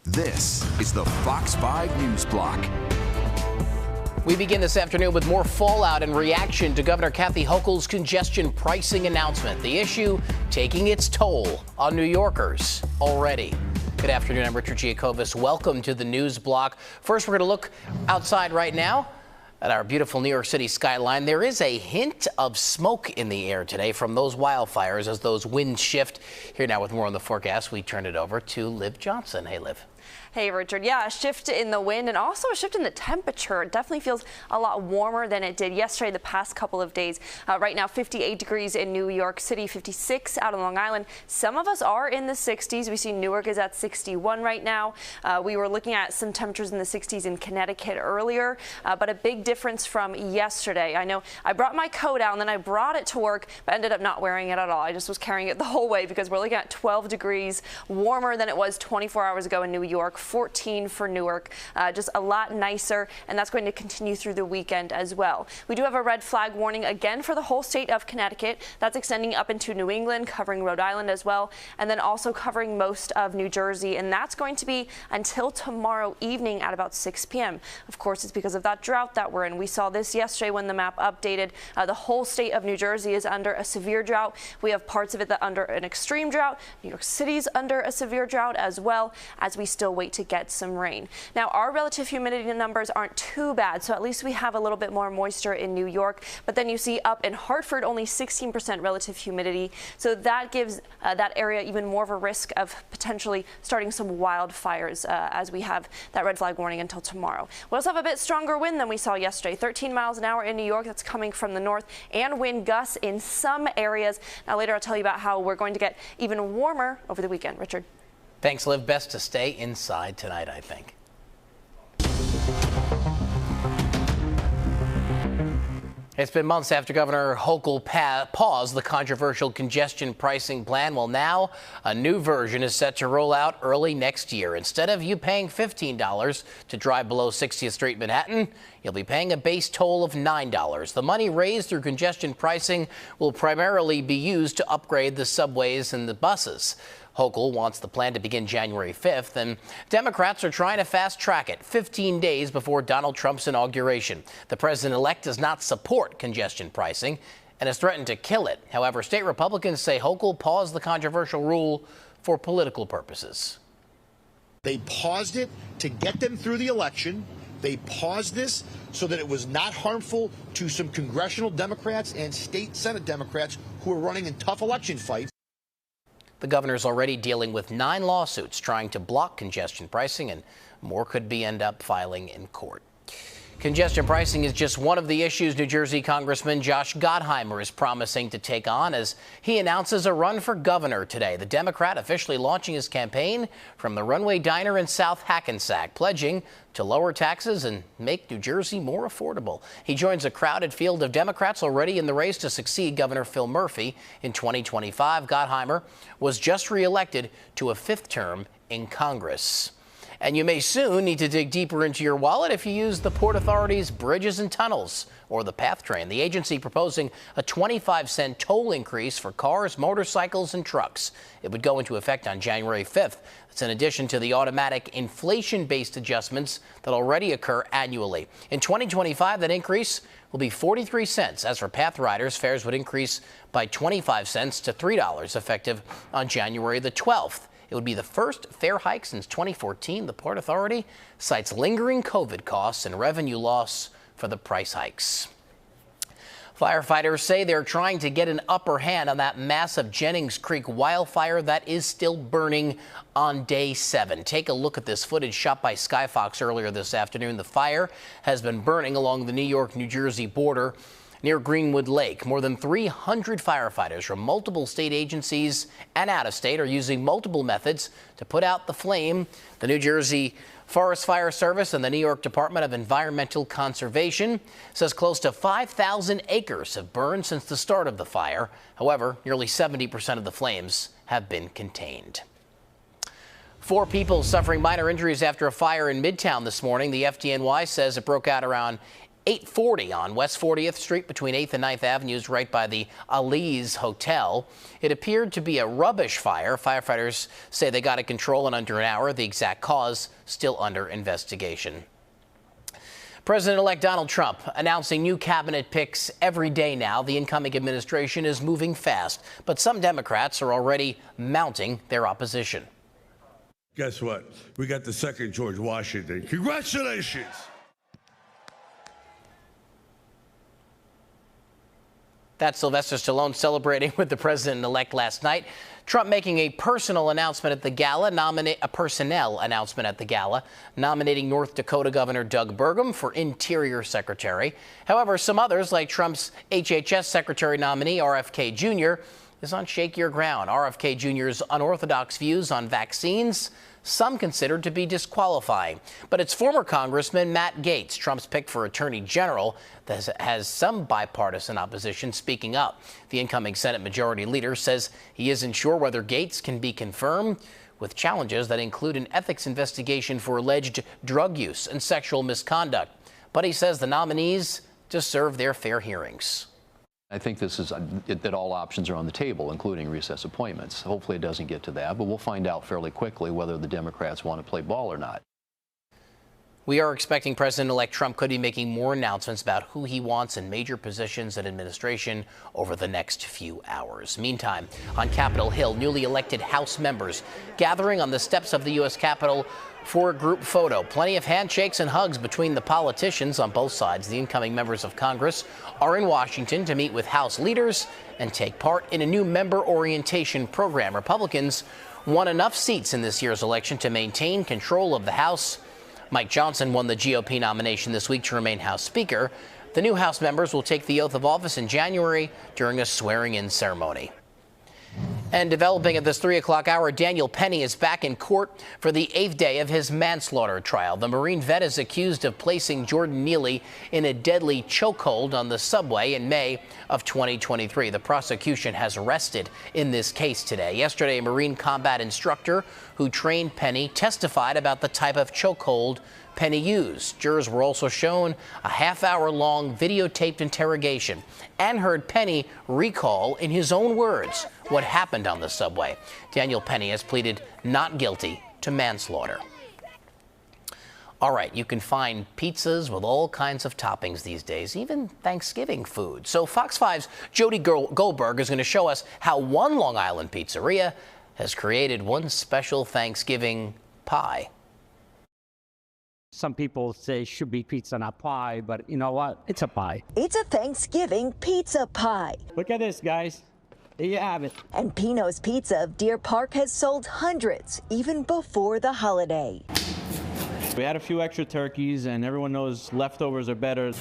This is the Fox 5 News Block. We begin this afternoon with more fallout in reaction to Governor Kathy Hochul's congestion pricing announcement. The issue taking its toll on New Yorkers already. Good afternoon. I'm Richard Giacobis. Welcome to the News Block. First, we're going to look outside right now at our beautiful New York City skyline. There is a hint of smoke in the air today from those wildfires as those winds shift. Here now with more on the forecast, we turn it over to Liv Johnson. Hey, Liv. Hey, Richard. Yeah, a shift in the wind and also a shift in the temperature. It definitely feels a lot warmer than it did yesterday, the past couple of days. Right now, 58 degrees in New York City, 56 out on Long Island. Some of us are in the 60s. We see Newark is at 61 right now. We were looking at some temperatures in the 60s in Connecticut earlier, but a big difference from yesterday. I know I brought my coat out and then I brought it to work, but ended up not wearing it at all. I just was carrying it the whole way because we're looking at 12 degrees warmer than it was 24 hours ago in New York. 14 for Newark, just a lot nicer, and that's going to continue through the weekend as well. We do have a red flag warning again for the whole state of Connecticut. That's extending up into New England, covering Rhode Island as well, and then also covering most of New Jersey, and that's going to be until tomorrow evening at about 6 p.m. Of course, it's because of that drought that we're in. We saw this yesterday when the map updated. The whole state of New Jersey is under a severe drought. We have parts of it that are under an extreme drought. New York City's under a severe drought as well, as we still wait to get some rain. Now, our relative humidity numbers aren't too bad, so at least we have a little bit more moisture in New York. But then you see up in Hartford only 16% relative humidity, so that gives that area even more of a risk of potentially starting some wildfires as we have that red flag warning until tomorrow. We also have a bit stronger wind than we saw yesterday. 13 miles an hour in New York. That's coming from the north, and wind gusts in some areas. Now, later I'll tell you about how we're going to get even warmer over the weekend. Richard. Thanks, Liv. Best to stay inside tonight, I think. It's been months after Governor Hochul paused the controversial congestion pricing plan. Well, now a new version is set to roll out early next year. Instead of you paying $15 to drive below 60th Street, Manhattan, you'll be paying a base toll of $9. The money raised through congestion pricing will primarily be used to upgrade the subways and the buses. Hochul wants the plan to begin January 5th, and Democrats are trying to fast-track it 15 days before Donald Trump's inauguration. The president-elect does not support congestion pricing and has threatened to kill it. However, state Republicans say Hochul paused the controversial rule for political purposes. They paused it to get them through the election. They paused this so that it was not harmful to some congressional Democrats and state Senate Democrats who are running in tough election fights. The governor is already dealing with 9 lawsuits trying to block congestion pricing, and more could end up filing in court. Congestion pricing is just one of the issues New Jersey Congressman Josh Gottheimer is promising to take on as he announces a run for governor today. The Democrat officially launching his campaign from the Runway Diner in South Hackensack, pledging to lower taxes and make New Jersey more affordable. He joins a crowded field of Democrats already in the race to succeed Governor Phil Murphy in 2025. Gottheimer was just reelected to a 5th term in Congress. And you may soon need to dig deeper into your wallet if you use the Port Authority's Bridges and Tunnels or the PATH train. The agency proposing a 25-cent toll increase for cars, motorcycles, and trucks. It would go into effect on January 5th. That's in addition to the automatic inflation-based adjustments that already occur annually. In 2025, that increase will be 43 cents. As for PATH riders, fares would increase by 25 cents to $3 effective on January the 12th. It would be the first fare hike since 2014. The Port Authority cites lingering COVID costs and revenue loss for the price hikes. Firefighters say they're trying to get an upper hand on that massive Jennings Creek wildfire that is still burning on day 7. Take a look at this footage shot by Skyfox earlier this afternoon. The fire has been burning along the New York-New Jersey border near Greenwood Lake. More than 300 firefighters from multiple state agencies and out of state are using multiple methods to put out the flame. The New Jersey Forest Fire Service and the New York Department of Environmental Conservation says close to 5,000 acres have burned since the start of the fire. However, nearly 70% of the flames have been contained. 4 people suffering minor injuries after a fire in Midtown this morning. The FDNY says it broke out around 840 on West 40th Street between 8th and 9th Avenues, right by the Ali's Hotel. It appeared to be a rubbish fire. Firefighters say they got it control in under an hour. The exact cause still under investigation. President-elect Donald Trump announcing new cabinet picks every day now. The incoming administration is moving fast, but some Democrats are already mounting their opposition. Guess what? We got the second George Washington. Congratulations! That's Sylvester Stallone celebrating with the president-elect last night. Trump making a personnel announcement at the gala, nominating North Dakota Governor Doug Burgum for Interior Secretary. However, some others, like Trump's HHS Secretary nominee RFK Jr., is on shakier ground. RFK Jr.'s unorthodox views on vaccines, some considered to be disqualifying. But it's former Congressman Matt Gaetz, Trump's pick for Attorney General, that has some bipartisan opposition speaking up. The incoming Senate Majority Leader says he isn't sure whether Gaetz can be confirmed, with challenges that include an ethics investigation for alleged drug use and sexual misconduct. But he says the nominees deserve their fair hearings. I think this is that all options are on the table, including recess appointments. Hopefully it doesn't get to that, but we'll find out fairly quickly whether the Democrats want to play ball or not. We are expecting President-elect Trump could be making more announcements about who he wants in major positions in administration over the next few hours. Meantime, on Capitol Hill, newly elected House members gathering on the steps of the U.S. Capitol for a group photo. Plenty of handshakes and hugs between the politicians on both sides. The incoming members of Congress are in Washington to meet with House leaders and take part in a new member orientation program. Republicans won enough seats in this year's election to maintain control of the House. Mike Johnson won the GOP nomination this week to remain House Speaker. The new House members will take the oath of office in January during a swearing-in ceremony. And developing at this 3 o'clock hour, Daniel Penny is back in court for the 8th day of his manslaughter trial. The Marine vet is accused of placing Jordan Neely in a deadly chokehold on the subway in May of 2023. The prosecution has rested in this case today. Yesterday, a Marine combat instructor who trained Penny testified about the type of chokehold Penny used. Jurors were also shown a half-hour-long videotaped interrogation and heard Penny recall in his own words what happened on the subway. Daniel Penny has pleaded not guilty to manslaughter. All right, you can find pizzas with all kinds of toppings these days, even Thanksgiving food. So Fox 5's Jody Goldberg is going to show us how one Long Island pizzeria has created one special Thanksgiving pie. Some people say it should be pizza, not pie, but you know what? It's a pie. It's a Thanksgiving pizza pie. Look at this, guys. There you have it. And Pino's Pizza of Deer Park has sold hundreds even before the holiday. We had a few extra turkeys, and everyone knows leftovers are better.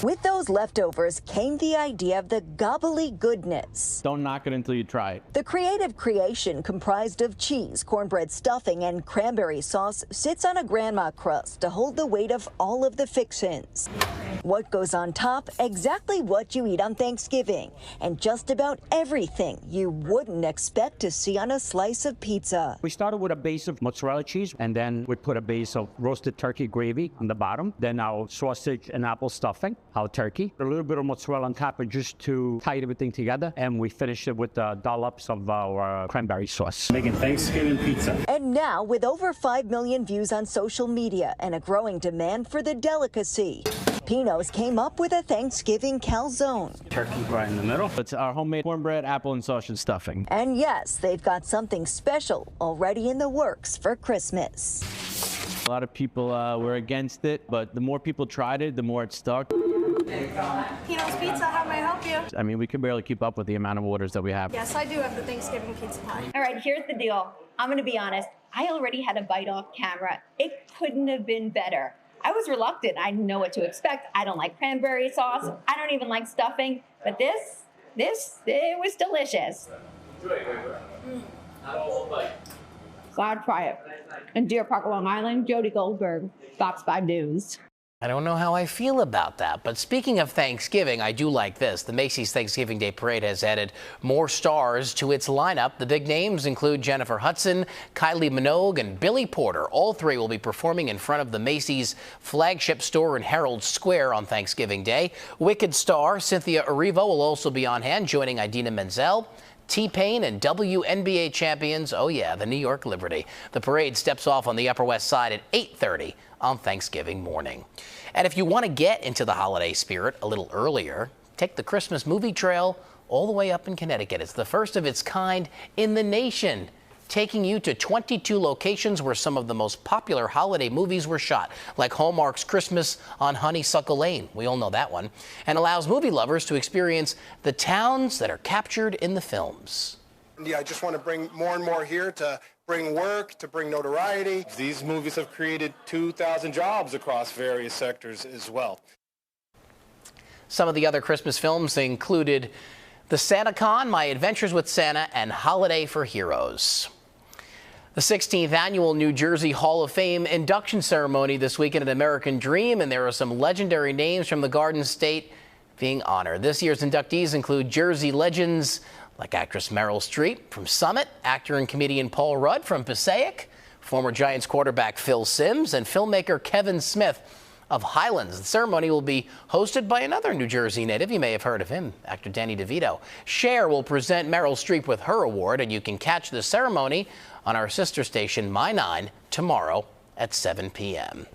With those leftovers came the idea of the gobbly goodness. Don't knock it until you try it. The creative creation, comprised of cheese, cornbread stuffing, and cranberry sauce, sits on a grandma crust to hold the weight of all of the fixins. What goes on top? Exactly what you eat on Thanksgiving, and just about everything you wouldn't expect to see on a slice of pizza. We started with a base of mozzarella cheese, and then we put a base of roasted turkey gravy on the bottom, then our sausage and apple stuffing, our turkey, a little bit of mozzarella on top just to tie everything together, and we finish it with dollops of our cranberry sauce. Making Thanksgiving pizza. And now, with over 5 million views on social media and a growing demand for the delicacy, Pino's came up with a Thanksgiving calzone. Turkey right in the middle. It's our homemade cornbread, apple, and sausage stuffing. And yes, they've got something special already in the works for Christmas. A lot of people were against it, but the more people tried it, the more it stuck. Pino's Pizza, how may I help you? I mean, we can barely keep up with the amount of orders that we have. Yes, I do have the Thanksgiving pizza pie. All right, here's the deal. I'm going to be honest. I already had a bite off camera. It couldn't have been better. I was reluctant. I didn't know what to expect. I don't like cranberry sauce. I don't even like stuffing. But this, it was delicious. Glad to try it. In Deer Park, Long Island, Jody Goldberg, Fox 5 News. I don't know how I feel about that. But speaking of Thanksgiving, I do like this. The Macy's Thanksgiving Day Parade has added more stars to its lineup. The big names include Jennifer Hudson, Kylie Minogue, and Billy Porter. All three will be performing in front of the Macy's flagship store in Herald Square on Thanksgiving Day. Wicked star Cynthia Erivo will also be on hand, joining Idina Menzel, T-Pain, and WNBA champions, oh yeah, the New York Liberty. The parade steps off on the Upper West Side at 8:30 on Thanksgiving morning. And if you want to get into the holiday spirit a little earlier, take the Christmas movie trail all the way up in Connecticut. It's the first of its kind in the nation, taking you to 22 locations where some of the most popular holiday movies were shot, like Hallmark's Christmas on Honeysuckle Lane. We all know that one. And allows movie lovers to experience the towns that are captured in the films. Yeah, I just want to bring more and more here to bring work, to bring notoriety. These movies have created 2,000 jobs across various sectors as well. Some of the other Christmas films included The Santa Con, My Adventures with Santa, and Holiday for Heroes. The 16th annual New Jersey Hall of Fame induction ceremony this weekend at American Dream, and there are some legendary names from the Garden State being honored. This year's inductees include Jersey legends like actress Meryl Streep from Summit, actor and comedian Paul Rudd from Passaic, former Giants quarterback Phil Simms, and filmmaker Kevin Smith of Highlands. The ceremony will be hosted by another New Jersey native. You may have heard of him, actor Danny DeVito. Cher will present Meryl Streep with her award, and you can catch the ceremony on our sister station, My 9, tomorrow at 7 p.m.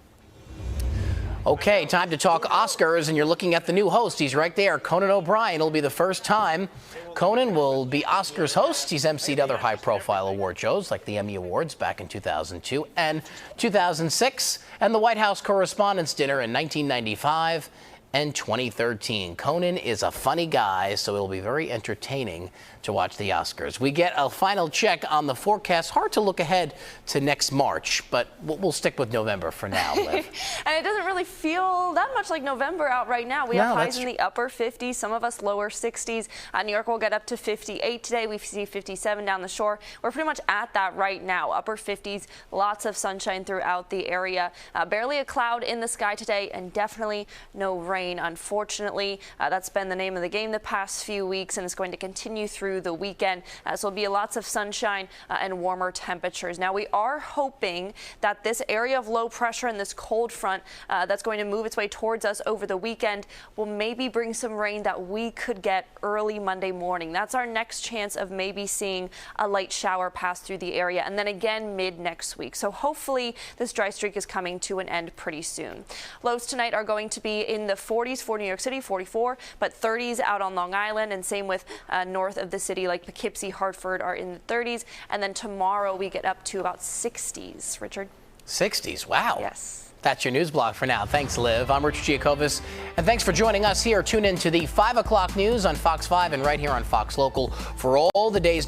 Okay, time to talk Oscars, and you're looking at the new host. He's right there, Conan O'Brien. It'll be the first time Conan will be Oscars host. He's emceed other high-profile award shows like the Emmy Awards back in 2002 and 2006, and the White House Correspondents' Dinner in 1995 and 2013. Conan is a funny guy, so it'll be very entertaining to watch the Oscars. We get a final check on the forecast. Hard to look ahead to next March, but we'll stick with November for now, Liv. And it doesn't really feel that much like November out right now. We have highs in the upper 50s, some of us lower 60s. New York will get up to 58 today. We see 57 down the shore. We're pretty much at that right now. Upper 50s, lots of sunshine throughout the area. Barely a cloud in the sky today, and definitely no rain, unfortunately. That's been the name of the game the past few weeks, and it's going to continue through the weekend. So it'll be lots of sunshine and warmer temperatures. Now, we are hoping that this area of low pressure and this cold front that's going to move its way towards us over the weekend will maybe bring some rain that we could get early Monday morning. That's our next chance of maybe seeing a light shower pass through the area, and then again mid next week. So hopefully this dry streak is coming to an end pretty soon. Lows tonight are going to be in the 40s for New York City, 44, but 30s out on Long Island, and same with north of the city like Poughkeepsie, Hartford are in the 30s, and then tomorrow we get up to about 60s. Richard? 60s, wow. Yes. That's your news block for now. Thanks, Liv. I'm Richard Giacobis, and thanks for joining us here. Tune in to the 5 o'clock news on Fox 5 and right here on Fox Local for all the day's